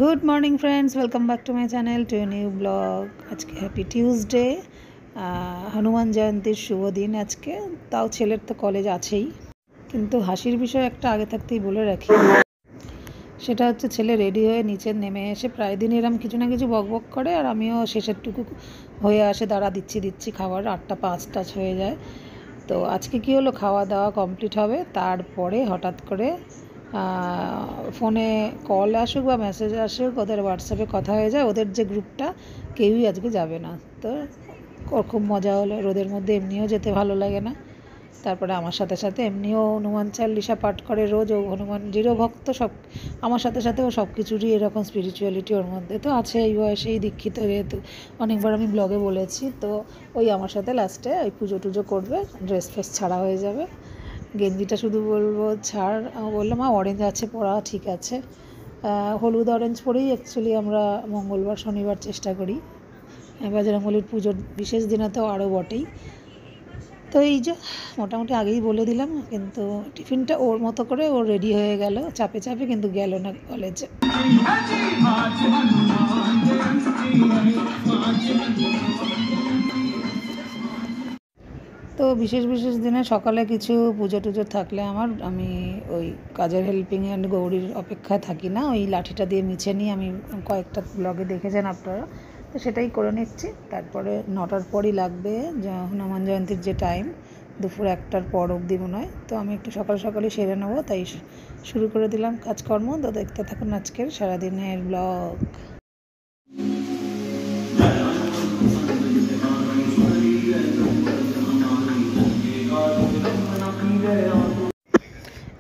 Good morning friends, welcome back to my channel to new blog. आज के happy Tuesday, Hanuman जयंतीर शुभ दिन। आज के ताओ छेलेर तो कलेज आछेई, किन्तु हासिर विषय एक आगे थकतेई बोले राखी, सेटा हच्छे छेले रेडी हये नीचे नेमे एसे प्राय दिन एरम किछु ना किछु बकबक करे और आमिओ शेषेरटुकु हये आसे दाड़ा दिচ্ছি खाबार 8टा 5टा हये जाय। तो आज के कि हलो खावा दावा कमप्लीट हबे, तारपरे हठात् करे फोने कल आसुक बा मेसेज आसुक ओদের হোয়াটসঅ্যাপে কথা হয়ে যায়। ওদের যে গ্রুপটা কেউই আজকে যাবে না। তো খুব মজা হলো, রোদের মধ্যে এমনিও যেতে ভালো লাগে না। তারপরে আমার সাথে সাথে এমনিও হনুমান চালিশা পাঠ করে রোজ, ও হনুমানজিরও ভক্ত। সব আমার সাথে সাথে ও সব কিছুরই এরকম স্পিরিচুয়ালিটি ওর মধ্যে তো আছে। এই বয়সেই দীক্ষিত, যেহেতু অনেকবার আমি ব্লগে বলেছি। তো ওই আমার সাথে লাস্টে ওই পুজো টুজো করবে, ড্রেস ফ্রেস ছাড়া হয়ে যাবে। গেঞ্জিটা শুধু বলবো ছাড়, বললাম অরেঞ্জ আছে পরা, ঠিক আছে। হলুদ অরেঞ্জ পরেই অ্যাকচুয়ালি আমরা মঙ্গলবার শনিবার চেষ্টা করি, বজরংবলীর পুজোর বিশেষ দিনে তো আরও বটেই। তো এই যে মোটামুটি আগেই বলে দিলাম, কিন্তু টিফিনটা ওর মতো করে ও রেডি হয়ে গেল চাপে চাপে, কিন্তু গেল না কলেজে। তো বিশেষ বিশেষ দিনে সকালে কিছু পুজো টুজো থাকলে আমি ওই কাজের হেল্পিং হ্যান্ড গৌরীর অপেক্ষায় থাকি না, ওই লাঠিটা দিয়ে মিছে নিয়ে আমি কয়েকটা ব্লগে দেখেছেন আপনারা, তো সেটাই করে নিচ্ছি। তারপরে 9টার পরই লাগবে হনুমান জয়ন্তীর যে টাইম, দুপুর 1টার পর অবধি মনে হয়। তো আমি একটু সকাল সকালই সেরে নেবো, তাই শুরু করে দিলাম কাজকর্ম। তো দেখতে থাকুন আজকের সারাদিনের ব্লগ।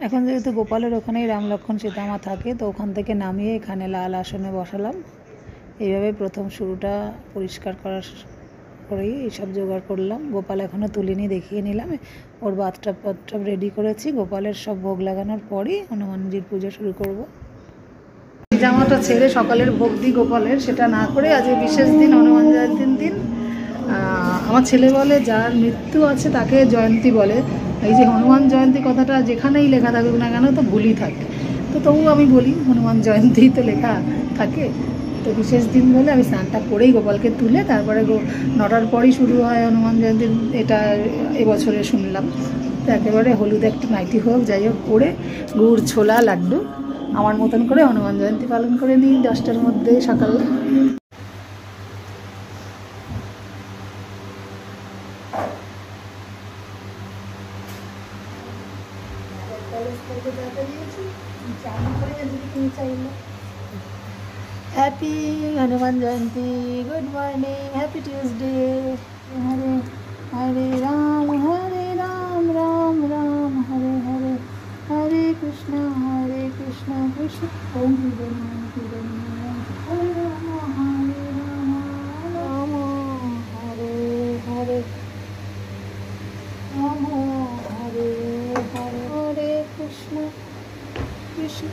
এখন যেহেতু গোপালের ওখানেই রাম লক্ষ্মণ সীতামা থাকে, তো ওখান থেকে নামিয়ে এখানে লাল আসনে বসালাম। এইভাবে প্রথম শুরুটা পরিষ্কার করার পরেই এইসব জোগাড় করলাম। গোপাল এখনও তুলিনি, দেখিয়ে নিলাম। ওর বাথটাব রেডি করেছি। গোপালের সব ভোগ লাগানোর পরই হনুমানজির পুজো শুরু করব। জামাটা ছেড়ে সকালের ভোগ দিই গোপালের, সেটা না করে আজকে বিশেষ দিন, হনুমান জয়ন্তীর দিন। আমার ছেলে বলে যার মৃত্যু আছে তাকে জয়ন্তী বলে। এই যে হনুমান জয়ন্তী কথাটা যেখানেই লেখা থাকুক না কেন তো ভুলই থাকে, তো তবু আমি বলি হনুমান জয়ন্তী তো লেখা থাকে। তো বিশেষ দিন বলে আমি স্নানটা করেই গোপালকে তুলে তারপরে 9টার পরই শুরু হয় হনুমান জয়ন্তীর, এটা এবছরে শুনলাম। তো একেবারে হলুদ একটা নাইটি হোক যাই হোক পরে গুড় ছোলা লাড্ডু আমার মতন করে হনুমান জয়ন্তী পালন করে নিই 10টার মধ্যে সকাল। Happy Hanuman Jayanti, good morning, happy Tuesday. Hare Hare Ram Ram Ram Hare Hare, हरे कृष्ण कृष्ण ओम हरे राम हरे हरे, राम हरे हरे, हरे कृष्ण कृष्ण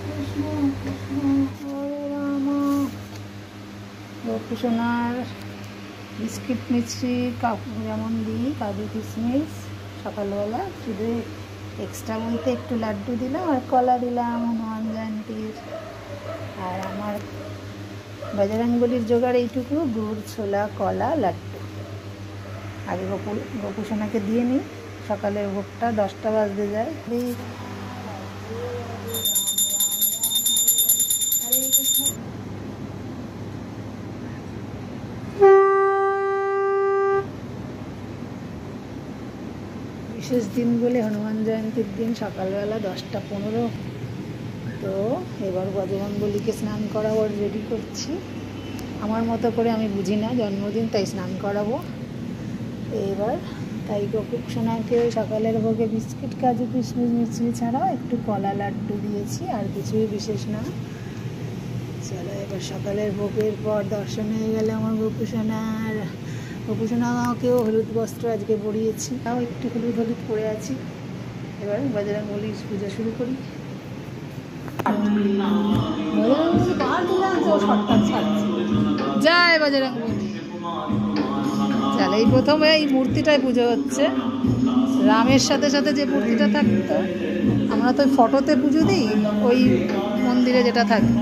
हरे राम। গোপুসোনার বিস্কিট মিষ্টি যেমন দিই, কাজু কিশমিশ সকালবেলা, শুধু এক্সট্রা বলতে একটু লাড্ডু দিলাম আর কলা দিলাম হনুমান জয়ন্তীর। আর আমার বজরংবলীর জোগাড় এইটুকু, গুড় ছোলা কলা লাড্ডু। আগে গোপুসোনাকে দিয়ে নিই, সকালের ভোগটা 10টা বাজতে যায়। বিশেষ দিন বলে হনুমান জয়ন্তীর দিন সকালবেলা 10টা 15। তো এবার বজরংবলীকে স্নান করাবার রেডি করছি আমার মতো করে। আমি বুঝি না জন্মদিন, তাই স্নান করাবো এবার। তাই গোপুসোনাকে সকালের ভোগে বিস্কিট কাজু কিশমিশ মিষ্টি ছাড়াও একটু কলা লাড্ডু দিয়েছি, আর কিছুই বিশেষ না। চলো এবার সকালের ভোগের পর দর্শন হয়ে গেলে আমার গোপুসোনাকেও হলুদ বস্ত্র আজকে পরিয়েছি, তাও একটু হলুদ পরে আছি। এবার বজরংবলীর পূজা শুরু করি। জয় বজরংবলী। চল, এই প্রথমে এই মূর্তিটাই পুজো হচ্ছে। রামের সাথে সাথে যে মূর্তিটা থাকতো, আমরা তো ফটোতে পুজো দিই, ওই মন্দিরে যেটা থাকে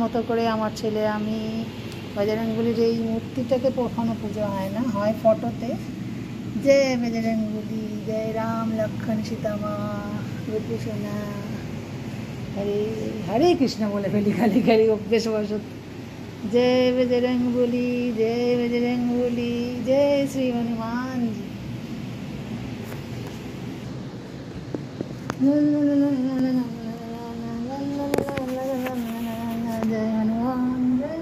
মতো করে আমার ছেলে আমি বজরংবলীর এই মূর্তিটাকে কখনো পুজো হয় না, হয় ফটোতে জয় বজরংবলী, জয় রাম লক্ষণ সীতামা গোপী সোনা, হরে হরে কৃষ্ণ বলে ফেলি খালি খালি অভ্যেস বসত। জয় বজরংবলী, জয় বজরংবলী, জয় শ্রী হনুমান জি। जय हनुमान जय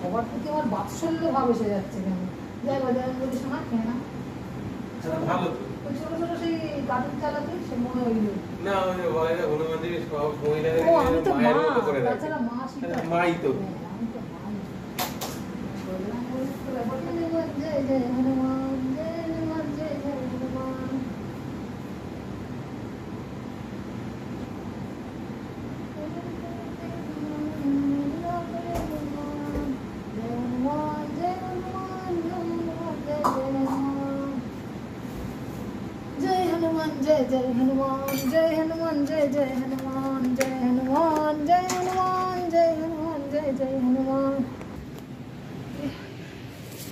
সবার প্রতি আমার বাৎসল্য ভাব এসে যাচ্ছে কেন? জয় বজরংবলী শোনা খেয়ে না ভালো তো ছোট ছোট সেই কার্টুন চালাতে সে মনে হইল না ওই বলে না হনুমান দেবী সব মহিলাদের আমি তো মা তাছাড়া মা শিখা মাই তো আমি তো মা বজরংবলী তো ব্যাপারটা নেই। জয় জয় হনুমান জয় হনুমান জয় জয় হনুমান। जय जय हनुमान जय हनुमान जय जय हनुमान जय हनुमान जय हनुमान जय हनुमान जय जय हनुमान।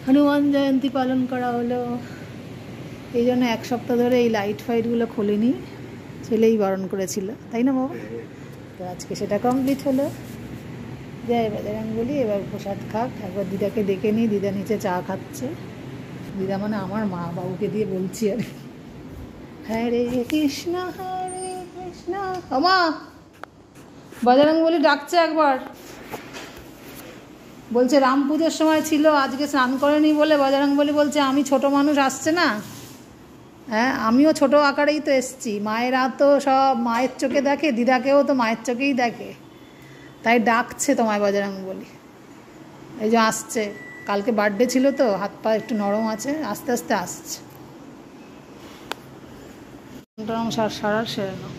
হনুমান জয়ন্তী পালন করা হলো, এই জন্য এক সপ্তাহ ধরে এই লাইট ফাইটগুলো খোলেনি, ছেলেই বারণ করেছিল তাই না বাবা? তো আজকে সেটা কমপ্লিট হলো। জয় বজরংবলী। এবার প্রসাদ খাক, একবার দিদাকে ডেকে নিই, দিদা নিচে চা খাচ্ছে। দিদা মানে আমার মা, বাবুকে দিয়ে বলছি আর হরে কৃষ্ণ আমা বজরংবলী ডাকছে একবার, বলছে রাম পুজোর সময় ছিল আজকে স্নান করেনি বলে বজরংবলী বলছে আমি ছোট মানুষ আসছে না। হ্যাঁ আমিও ছোট আকারেই তো এসছি, মায়েরা তো সব মায়ের চোখে দেখে, দিদাকেও তো মায়ের চোখেই দেখে, তাই ডাকছে তোমায় বজরংবলী। এই যে আসছে, কালকে বার্থডে ছিল তো হাত পা একটু নরম আছে, আস্তে আস্তে আসছে। সারার সেরে নাও।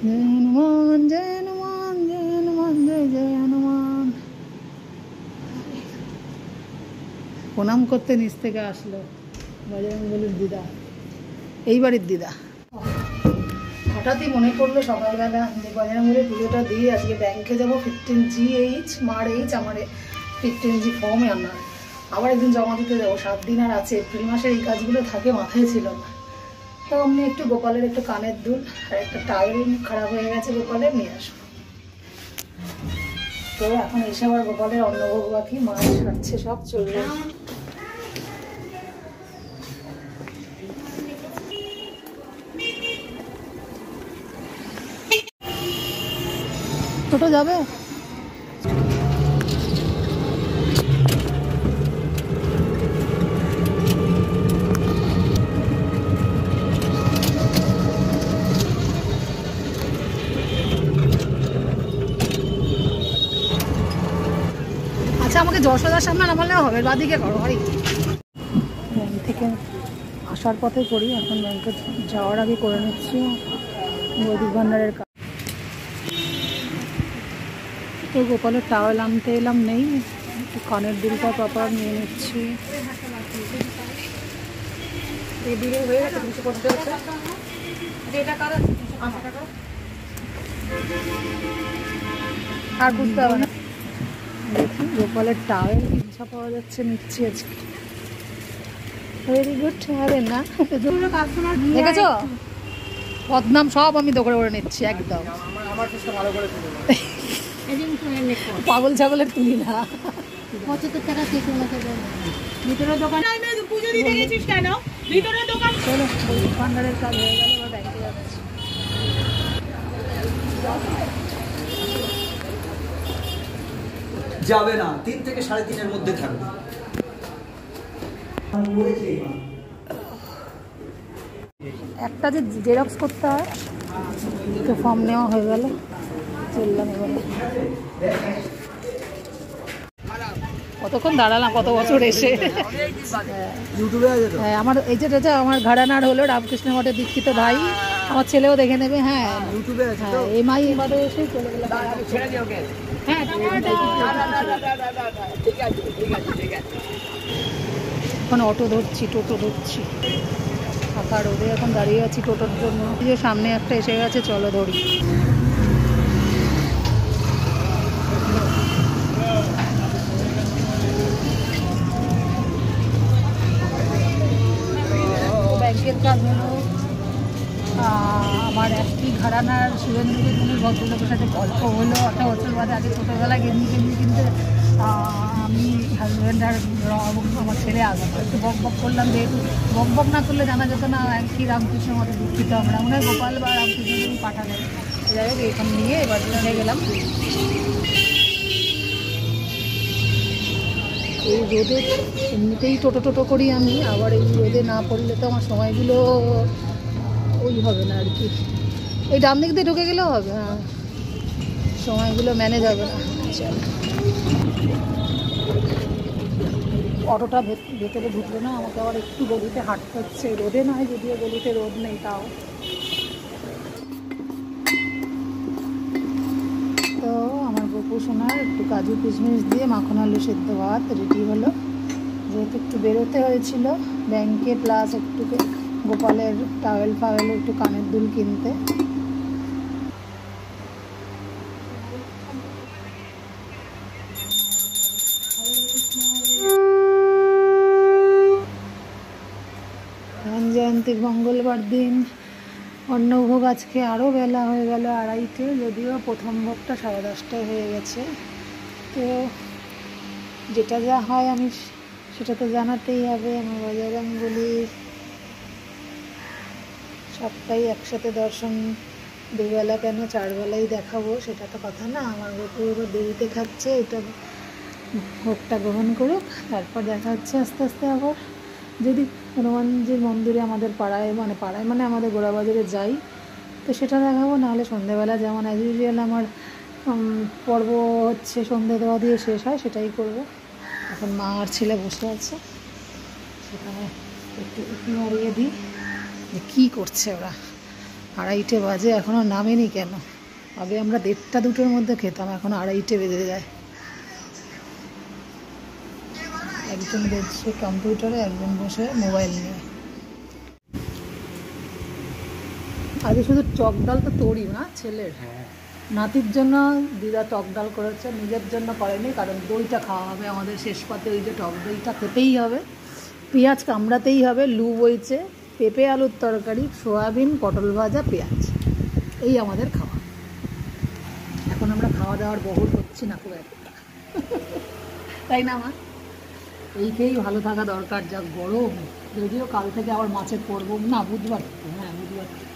জয় হনুমান জয় হনুমান জয় হনুমান জয় জয় হনুমান। প্রণাম করতে নিচ থেকে আসলো বজরংবলীর দিদা, এই বাড়ির দিদা। হঠাৎই মনে পড়লো সকালবেলা যে বজরংবলীর পুজোটা দিয়ে আজকে ব্যাংকে যাবো, 15GH মার এইচ আমার 15G ফর্মে আমার আবার একদিন জমা দিতে যাবো, 7 দিন আর আছে, এপ্রিল মাসের এই কাজগুলো থাকে মাথায় ছিল না। তো অমনি একটু গোপালের একটু কানের দুল আর একটা টাওয়েল খারাপ হয়ে গেছে গোপালের, নিয়ে আসবো। তো এখন এসে আবার গোপালের অন্নভোগ বাকি, মাছ খাচ্ছে সব চলবে। টোটো যাবে? আচ্ছা, আমাকে যশোদার সামনে নামালে হবে, বাদিকে করো ভাই। ব্যাংক থেকে আসার পথে করি, এখন ব্যাংকে যাওয়ার আগে করে নিচ্ছি বৈদিক ভান্ডারের কাজ। তো গোপালের টাওয়েল আনতে এলাম, নেই, একটু কানের দুলটা প্রপার নিয়ে নিচ্ছি। আর বুঝতে হবে না। দেখি গোপালের টাওয়েল ইচ্ছা পাওয়া যাচ্ছে, নিচ্ছি আজকে। ভেরি গুড, হবে না? দেখেছো, বদনাম সব আমি দোকানে করে নিচ্ছি একদম। পাগল ছাগলের তুলি না। 75 টাকা থেকে ভিতরে দোকান, চলো বৈদিক ভান্ডারের কাজ হয়ে গেল, এবার ব্যাংকে যাচ্ছি। যাবে না, 3 থেকে 3.5 মধ্যে থাকবে। একটা যে জেরক্স করতে হয়, তো ফর্ম নেওয়া হয়ে গেল, চললাম এবারে। কতক্ষণ দাঁড়ালাম, কত বছর এসে। হ্যাঁ, আমার এই যে আমার ঘরানার হলো রামকৃষ্ণ মঠের দীক্ষিত ভাই, আমার ছেলেও দেখে নেবে। হ্যাঁ, হ্যাঁ, এমআই এবারে এসে চলে গেলাম। হ্যাঁ, এখন অটো ধরছি, টোটো ধরছি, ফাঁকা রোদে এখন দাঁড়িয়ে আছি টোটোর জন্য। এই যে সামনে একটা এসে গেছে, চলো ধরি। ব্যাংকের কাজ হলো, আমার একটি ঘরানার সুরেন্দ্রকে কোনো ভদ্রলোকের সাথে গল্প হলো 8 বছর বাদে। আগে ছোটোবেলায় গেঞ্জি কিনতে আমি হাজব্যান্ড আর আমার ছেলে আসবো, একটু বক বক করলাম, যেহেতু বক বক না করলে জানা যেত না কি রামকৃষ্ণ মতে দুঃখিত আমরা, মনে হয় গোপাল বা রামকৃষ্ণদেবী পাঠালেন। যাই হোক, এখান নিয়ে এবার চলে গেলাম। এই রোদে এমনিতেই টোটো করি আমি, আবার এই রোদে না পড়লে তো আমার সময়গুলো ওই হবে না আর কি। এই ডান দিক দিয়ে ঢুকে গেলেও হবে, হ্যাঁ, সময়গুলো ম্যানেজ হবে না। চল, অটোটা ভেতরে ঢুকলো না, আমাকে আবার একটু গলিতে হাঁটতে হচ্ছে। রোদে নয়, যদিও গলিতে রোদ নেই, তাও। তো আমার গোপু সোনার একটু কাজু কিশমিশ দিয়ে মাখন আলু সেদ্ধ ভাত রেডি হলো। যেহেতু একটু বেরোতে হয়েছিল ব্যাংকে, প্লাস একটু গোপালের টাওয়েল ফাওয়েল, একটু কানের দুল কিনতে। জয়ন্তী মঙ্গলবার দিন, অন্নভোগ আজকে আরও বেলা হয়ে গেল 2:30, যদিও প্রথম ভোগটা 10:30টায় হয়ে গেছে। তো যেটা যা হয় আমি সেটা তো জানাতেই হবে। আমার বজরংবলী সবটাই একসাথে দর্শন, দুবেলা কেন 4 বেলাই দেখাবো, সেটা তো কথা না। আমার গোপুর দেরিতে খাচ্ছে, এটা ভোগটা গ্রহণ করুক, তারপর দেখা হচ্ছে আস্তে আস্তে। আবার যদি হনুমানজির মন্দিরে আমাদের পাড়ায় মানে আমাদের গোড়াবাজারে যাই, তো সেটা দেখাবো। নাহলে সন্ধ্যেবেলা যেমন অ্যাজ ইউজুয়াল আমার পর্ব হচ্ছে, সন্ধ্যে দেওয়া দিয়ে শেষ হয়, সেটাই করব। এখন মা আর ছেলে বসে আছে, সেখানে একটু উঁকি মারিয়ে দিই যে কী করছে ওরা। 2:30 বাজে, এখনও নামেনি কেন? আগে আমরা 1:30-2টোর মধ্যে খেতাম, এখন 2:30 বেজে যায়। একজন বসে কম্পিউটারে, একজন বসে মোবাইল নিয়ে। আগে শুধু টক ডাল তো তৈরি না ছেলের, নাতির জন্য দিদা টক ডাল করেছে, নিজের জন্য করেনি, কারণ দইটা খাওয়া হবে আমাদের শেষ পাতে। ওই যে টক দইটা খেতেই হবে, পেঁয়াজ কামড়াতেই হবে। লু বইছে, পেঁপে আলুর তরকারি, সয়াবিন, পটল ভাজা, পেঁয়াজ, এই আমাদের খাওয়া। এখন আমরা খাওয়া দাওয়ার বহুল হচ্ছি না খুব একটা, তাই না মা? এই খেয়েই ভালো থাকা দরকার, যা গরম। যদিও কাল থেকে আবার মাছের পড়ব না, বুধবার থেকে, হ্যাঁ বুধবার থেকে,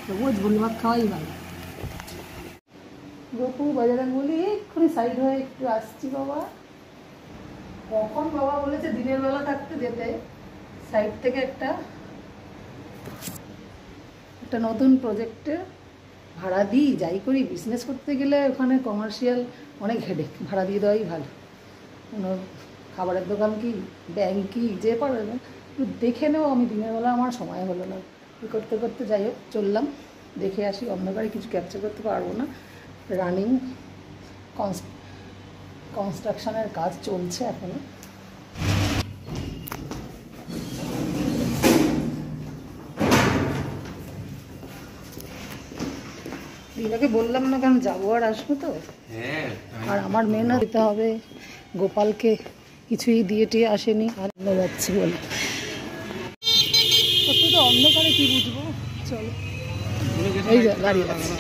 তবুও ঝোল ভাত খাওয়াই ভালো। গপু বাজারে বলি এক্ষুনি সাইড হয়ে একটু আসছি বাবা। কখন বাবা বলেছে দিনের বেলা থাকতে যেতে, সাইড থেকে একটা নতুন প্রজেক্টে ভাড়া দিই, যাই করি বিজনেস করতে গেলে ওখানে কমার্শিয়াল অনেক হেডেক, ভাড়া দিয়ে দেওয়াই ভালো। কোনো খাবারের দোকান কি ব্যাংক কি যে পারবে না, একটু দেখে নেও। আমি দিনের বেলা আমার সময় হলো না, কী করতে করতে যাই হোক চললাম, দেখে আসি। অন্ধকারে কিছু ক্যাপচার করতে পারবো না, রানিং কনস্ট্রাকশনের কাজ চলছে এখনো। দিদাকে বললাম না কারণ যাবো আর আসবো তো, আর আমার মেহনত দিতে হবে। গোপালকে কিছুই দিয়ে টিয়ে আসেনি, আর যাচ্ছি বলে তো অন্ধকারে কি বুঝবো। চলো এই যে গাড়ি আছে,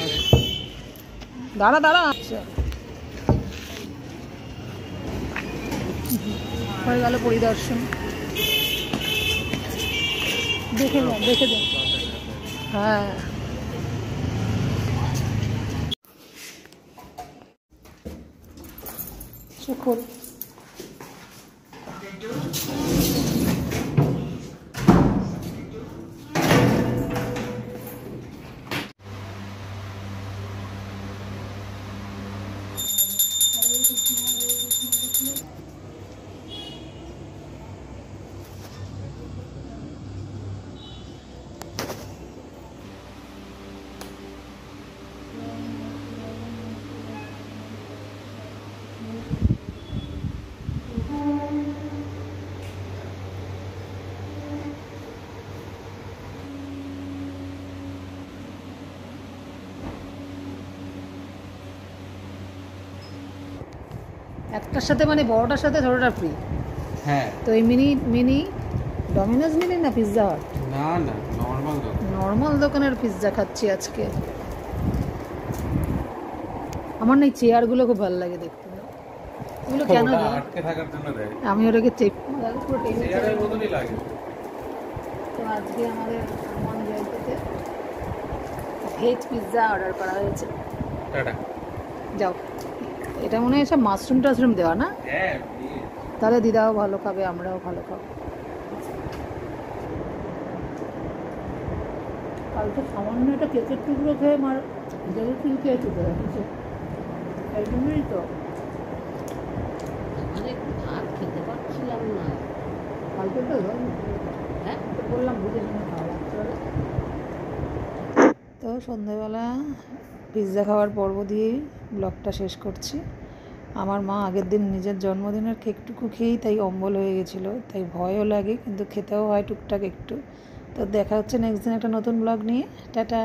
দাঁড়া দাঁড়া। আচ্ছা হয়ে গেল পরিদর্শন, দেখে যান দেখে যান। হ্যাঁ খোল। একটার সাথে মানে বড়টার সাথে ছোটটা ফ্রি। হ্যাঁ তো এই মিনি ডমিনোজ নিলি না পিৎজা হাট? না না নরমাল দোকান, নর্মাল দোকানের পিৎজা খাচ্ছি আজকে। আমার না এই চেয়ারগুলো খুব ভালো লাগে দেখতে। এগুলো কেন ওটা দেয়? আটকে থাকার জন্য দেয়, আমি ওটাকে চেক চেয়ারের মতনই লাগে। তো আজকে আমাদের মন জয়ন্তীতে ভেজ পিৎজা অর্ডার করা হয়েছে। টাটা। যাও, এটা মনে হয় সব মাশরুম টাশরুম দেওয়া না? হ্যাঁ তাহলে দিদাও ভালো খাবে, আমরাও ভালো খাবো। কালকে সামান্য একটা কেকের টুকরো খেয়ে মার জেলে ফিল খেয়ে চুকে রাখছে, এই জন্যই তো ভাত খেতে পারছিলাম না। কালকে তো হ্যাঁ বললাম বুঝে শুনে খাওয়া লাগছে। তো সন্ধেবেলা পিৎজা খাওয়ার পর্ব দিয়েই ব্লগটা শেষ করছি। আমার মা আগের দিন নিজের জন্মদিনের কেকটুকু খেয়েই তাই অম্বল হয়ে গেছিলো, তাই ভয়ও লাগে কিন্তু খেতেও হয় টুকটাক একটু। তো দেখা হচ্ছে নেক্সট দিন একটা নতুন ব্লগ নিয়ে। টাটা।